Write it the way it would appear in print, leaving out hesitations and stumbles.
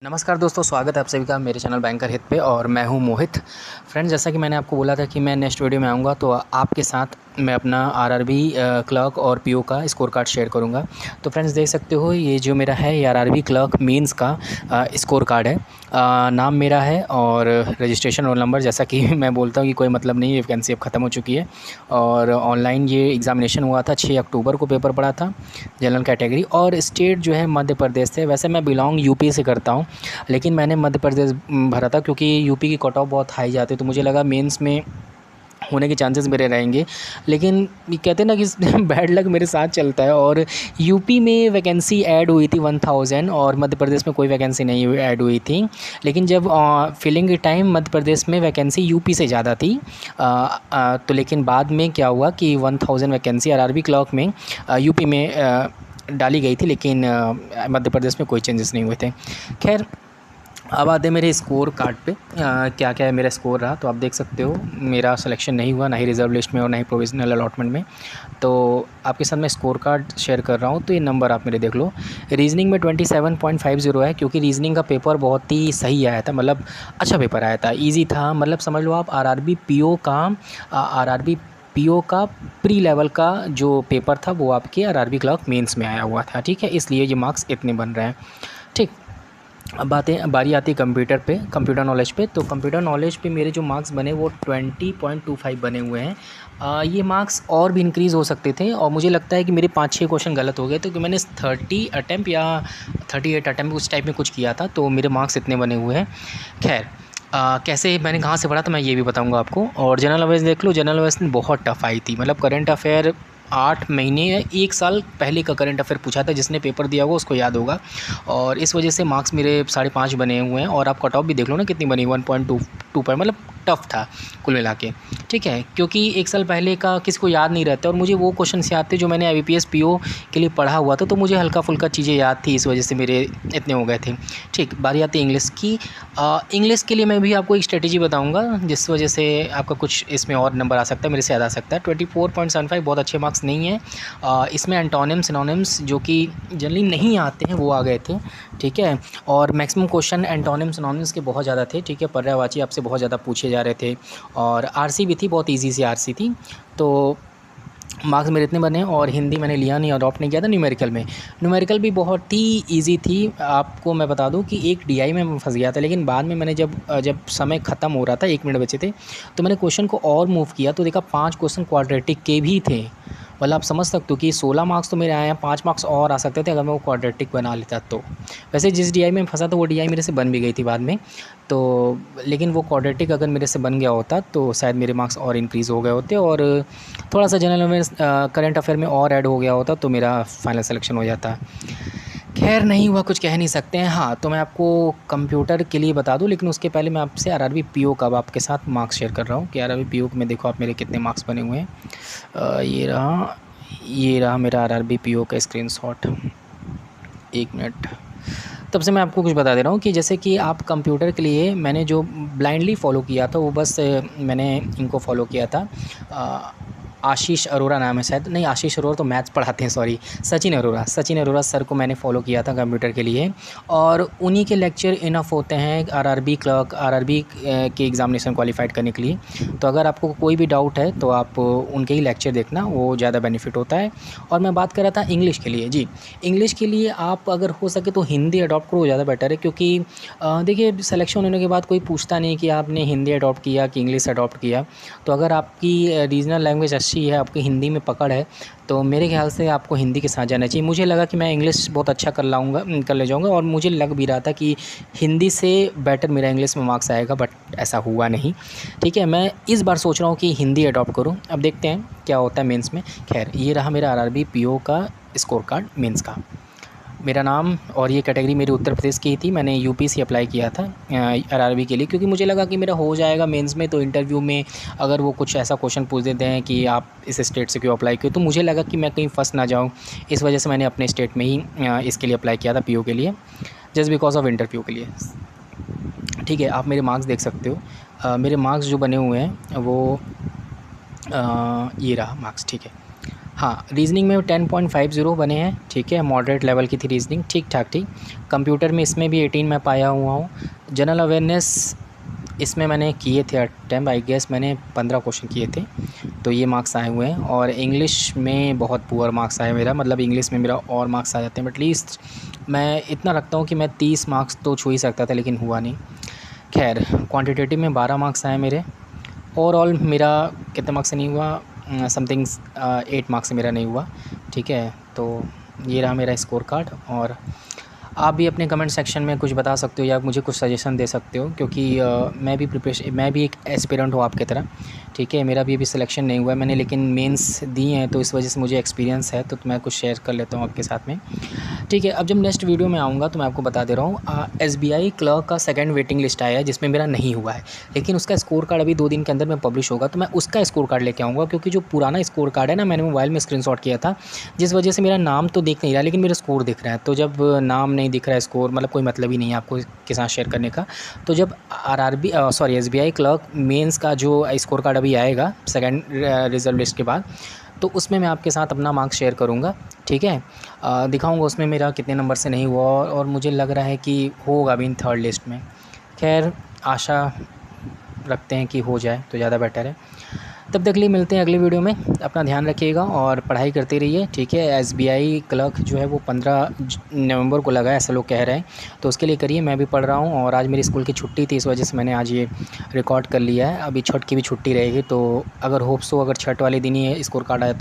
नमस्कार दोस्तों, स्वागत है आप सभी का मेरे चैनल बैंकर हित पे। और मैं हूं मोहित। फ्रेंड्स, जैसा कि मैंने आपको बोला था कि मैं नेक्स्ट वीडियो में आऊँगा तो आपके साथ मैं अपना आरआरबी क्लर्क और पीओ का स्कोर कार्ड शेयर करूँगा। तो फ्रेंड्स, देख सकते हो ये जो मेरा है ये आरआरबी क्लर्क मेंस का स्कोर कार्ड है। नाम मेरा है और रजिस्ट्रेशन रोल नंबर, जैसा कि मैं बोलता हूँ कि कोई मतलब नहीं है, वैकेंसी अब ख़त्म हो चुकी है। और ऑनलाइन ये एग्ज़ामिनेशन हुआ था, 6 अक्टूबर को पेपर पड़ा था, जनरल कैटेगरी। और स्टेट जो है मध्य प्रदेश से। वैसे मैं बिलोंग यूपी से करता हूँ, लेकिन मैंने मध्य प्रदेश भरा था क्योंकि यूपी की कट ऑफ बहुत हाई जाती है, तो मुझे लगा मेंस में होने के चांसेस मेरे रहेंगे। लेकिन ये कहते हैं ना कि बैड लक मेरे साथ चलता है, और यूपी में वैकेंसी ऐड हुई थी 1000 और मध्य प्रदेश में कोई वैकेंसी नहीं ऐड हुई थी। लेकिन जब फिलिंग के टाइम मध्य प्रदेश में वैकेंसी यूपी से ज़्यादा थी। तो लेकिन बाद में क्या हुआ कि 1000 वैकेंसी आरआरबी क्लर्क में यूपी में डाली गई थी, लेकिन मध्य प्रदेश में कोई चेंजेस नहीं हुए थे। खैर, अब आते हैं मेरे स्कोर कार्ड पे। क्या क्या है मेरा स्कोर रहा, तो आप देख सकते हो मेरा सिलेक्शन नहीं हुआ, ना ही रिज़र्व लिस्ट में और ना ही प्रोविजनल अलॉटमेंट में। तो आपके साथ मैं स्कोर कार्ड शेयर कर रहा हूँ, तो ये नंबर आप मेरे देख लो। रीजनिंग में 27.50 है, क्योंकि रीजनिंग का पेपर बहुत ही सही आया था, मतलब अच्छा पेपर आया था, ईजी था। मतलब समझ लो आप आरआरबी पीओ का प्री लेवल का जो पेपर था वो आपके आरआरबी क्लर्क मेंस में आया हुआ था, ठीक है, इसलिए ये मार्क्स इतने बन रहे हैं, ठीक। अब बारी आती है कंप्यूटर पे, कंप्यूटर नॉलेज पे। तो कंप्यूटर नॉलेज पे मेरे जो मार्क्स बने वो 20.25 बने हुए हैं। ये मार्क्स और भी इंक्रीज़ हो सकते थे, और मुझे लगता है कि मेरे 5-6 क्वेश्चन गलत हो गए, तो कि मैंने 30 अटैम्प्ट या 38 अटैम्प्ट उस टाइप में कुछ किया था, तो मेरे मार्क्स इतने बने हुए हैं। खैर, कैसे मैंने कहाँ से पढ़ा तो मैं ये भी बताऊंगा आपको। और जनरल अवेयर्स देख लो, जनरल अवेयर्स में बहुत टफ आई थी, मतलब करंट अफेयर 8 महीने या 1 साल पहले का करंट अफेयर पूछा था, जिसने पेपर दिया होगा उसको याद होगा। और इस वजह से मार्क्स मेरे 5.5 बने हुए हैं। और आप कट ऑफ भी देख लो ना कितनी बनी, 1.22 पर, मतलब टफ था कुल मिला के, ठीक है, क्योंकि 1 साल पहले का किसी को याद नहीं रहता। और मुझे वो क्वेश्चन याद थे जो मैंने आईबीपीएस पीओ के लिए पढ़ा हुआ था, तो मुझे हल्का फुल्का चीज़ें याद थी, इस वजह से मेरे इतने हो गए थे, ठीक। बारी आती है इंग्लिश की। इंग्लिश के लिए मैं भी आपको एक स्ट्रेटेजी बताऊंगा, जिस वजह से आपका कुछ इसमें और नंबर आ सकता है, मेरे से ज़्यादा आ सकता है। 24.75 बहुत अच्छे मार्क्स नहीं है। इसमें एंटोनिम्स सिनोनिम्स जो कि जनरली नहीं आते हैं वो आ गए थे, ठीक है। और मैक्सिमम क्वेश्चन एंटोनिम्स सिनोनिम्स के बहुत ज़्यादा थे, ठीक है। पर्यायवाची आपसे बहुत ज़्यादा पूछे जा रहे थे। और आरसी भी थी, बहुत ईजी सी आरसी थी। तो मार्क्स मेरे इतने बने। और हिंदी मैंने लिया नहीं, अडॉप्ट नहीं किया था। न्यूमेरिकल में, न्यूमेरिकल भी बहुत ही इजी थी। आपको मैं बता दूं कि एक डीआई में मैं फंस गया था, लेकिन बाद में मैंने जब समय ख़त्म हो रहा था, 1 मिनट बचे थे, तो मैंने क्वेश्चन को और मूव किया, तो देखा 5 क्वेश्चन क्वाड्रेटिक के भी थे। मतलब आप समझ सकते हो कि 16 मार्क्स तो मेरे आए हैं, 5 मार्क्स और आ सकते थे अगर मैं वो क्वाड्रेटिक बना लेता तो। वैसे जिस डीआई में फंसा था वो डीआई मेरे से बन भी गई थी बाद में, तो लेकिन वो क्वाड्रेटिक अगर मेरे से बन गया होता तो शायद मेरे मार्क्स और इंक्रीज़ हो गए होते, और थोड़ा सा जनरल अवेयर्स करंट अफेयर में और ऐड हो गया होता तो मेरा फाइनल सिलेक्शन हो जाता। खैर, नहीं हुआ, कुछ कह नहीं सकते हैं। हाँ, तो मैं आपको कंप्यूटर के लिए बता दूं, लेकिन उसके पहले मैं आपसे आरआरबी पीओ का आपके साथ मार्क्स शेयर कर रहा हूँ कि आरआरबी पीओ में देखो आप मेरे कितने मार्क्स बने हुए हैं। ये रहा मेरा आरआरबी पीओ का स्क्रीनशॉट। 1 मिनट। तब से मैं आपको कुछ बता दे रहा हूँ कि जैसे कि आप कंप्यूटर के लिए मैंने जो ब्लाइंडली फ़ॉलो किया था वो बस मैंने इनको फ़ॉलो किया था। आशीष अरोरा नाम है शायद, नहीं आशीष अरोरा तो मैथ्स पढ़ाते हैं, सॉरी, सचिन अरोरा सर को मैंने फ़ॉलो किया था कंप्यूटर के लिए। और उन्हीं के लेक्चर इनफ होते हैं आरआरबी क्लर्क, आरआरबी के एग्ज़ामिनेशन क्वालिफाइड करने के लिए। तो अगर आपको कोई भी डाउट है तो आप उनके ही लेक्चर देखना, वो ज़्यादा बेनिफिट होता है। और मैं बात कर रहा था इंग्लिश के लिए। जी, इंग्लिश के लिए आप अगर हो सके तो हिंदी अडॉप्ट करो, ज़्यादा बेटर है, क्योंकि देखिए सिलेक्शन होने के बाद कोई पूछता नहीं कि आपने हिंदी अडॉप्ट किया कि इंग्लिश अडॉप्ट किया। तो अगर आपकी रीजनल लैंग्वेज अच्छी है, आपकी हिंदी में पकड़ है, तो मेरे ख्याल से आपको हिंदी के साथ जाना चाहिए। मुझे लगा कि मैं इंग्लिश बहुत अच्छा कर ले जाऊँगा, और मुझे लग भी रहा था कि हिंदी से बेटर मेरा इंग्लिश में मार्क्स आएगा, बट ऐसा हुआ नहीं, ठीक है। मैं इस बार सोच रहा हूँ कि हिंदी अडॉप्ट करूँ, अब देखते हैं क्या होता है मेंस में। खैर, ये रहा मेरा आरआरबी पीओ का स्कोर कार्ड मेंस का। मेरा नाम और ये कैटेगरी मेरी उत्तर प्रदेश की ही थी। मैंने यूपी से अप्लाई किया था आरआरबी के लिए, क्योंकि मुझे लगा कि मेरा हो जाएगा मेंस में। तो इंटरव्यू में अगर वो कुछ ऐसा क्वेश्चन पूछ देते हैं कि आप इस स्टेट से क्यों अप्लाई किए, तो मुझे लगा कि मैं कहीं फंस ना जाऊँ, इस वजह से मैंने अपने स्टेट में ही इसके लिए अप्लाई किया था, पीओ के लिए, जस्ट बिकॉज ऑफ इंटरव्यू के लिए, ठीक है। आप मेरे मार्क्स देख सकते हो। मेरे मार्क्स जो बने हुए हैं वो ये रहा मार्क्स, ठीक है। हाँ, रीज़निंग में 10.50 बने हैं, ठीक है, मॉडरेट लेवल की थी रीज़निंग, ठीक ठाक थी। कंप्यूटर में इसमें भी 18 मैं पाया हुआ हूँ। जनरल अवेयरनेस इसमें मैंने किए थे अटेम्प्ट, आई गेस मैंने 15 क्वेश्चन किए थे, तो ये मार्क्स आए हुए हैं। और इंग्लिश में बहुत पुअर मार्क्स आए मेरा, मतलब इंग्लिश में मेरा और मार्क्स आ जाते हैं, बट लीस्ट मैं इतना रखता हूँ कि मैं 30 मार्क्स तो छू ही सकता था, लेकिन हुआ नहीं। खैर, क्वांटिटेटिव में 12 मार्क्स आए मेरे। ओवरऑल मेरा कितने मार्क्स से नहीं हुआ, समथिंग 8 मार्क्स से मेरा नहीं हुआ, ठीक है। तो ये रहा मेरा स्कोर कार्ड। और आप भी अपने कमेंट सेक्शन में कुछ बता सकते हो या मुझे कुछ सजेशन दे सकते हो, क्योंकि मैं भी एक एस्पिरेंट हूँ आपकी तरह, ठीक है। मेरा भी अभी सिलेक्शन नहीं हुआ है मैंने, लेकिन मेंस दी हैं, तो इस वजह से मुझे एक्सपीरियंस है, तो मैं कुछ शेयर कर लेता हूँ आपके साथ में, ठीक है। अब जब नेक्स्ट वीडियो में आऊँगा तो मैं आपको बता दे रहा हूँ, SBI क्लर्क का सेकंड वेटिंग लिस्ट आया है जिसमें मेरा नहीं हुआ है, लेकिन उसका स्कोर कार्ड अभी 2 दिन के अंदर में पब्लिश होगा, तो मैं उसका स्कोर कार्ड लेके आऊँगा, क्योंकि जो पुराना स्कोर कार्ड है ना, मैंने मोबाइल में स्क्रीनशॉट किया था, जिस वजह से मेरा नाम तो दिख नहीं रहा लेकिन मेरा स्कोर दिख रहा है। तो जब नाम नहीं दिख रहा है, स्कोर मतलब कोई मतलब ही नहीं है आपको के साथ शेयर करने का। तो जब SBI क्लर्क मेंस का जो स्कोर कार्ड अभी आएगा सेकंड रिजल्ट लिस्ट के बाद, तो उसमें मैं आपके साथ अपना मार्क्स शेयर करूँगा, ठीक है। दिखाऊँगा उसमें मेरा कितने नंबर से नहीं हुआ, और मुझे लग रहा है कि होगा भी इन थर्ड लिस्ट में। खैर, आशा रखते हैं कि हो जाए तो ज़्यादा बेटर है। तब तक के लिए मिलते हैं अगली वीडियो में। अपना ध्यान रखिएगा और पढ़ाई करते रहिए, ठीक है। SBI क्लर्क जो है वो 15 नवंबर को लगा है, ऐसा लोग कह रहे हैं, तो उसके लिए करिए। मैं भी पढ़ रहा हूँ, और आज मेरी स्कूल की छुट्टी थी, इस वजह से मैंने आज ये रिकॉर्ड कर लिया है। अभी छठ की भी छुट्टी रहेगी, तो अगर होप्स हो, अगर छठ वाले दिन ही स्कोर कार्ड आया तो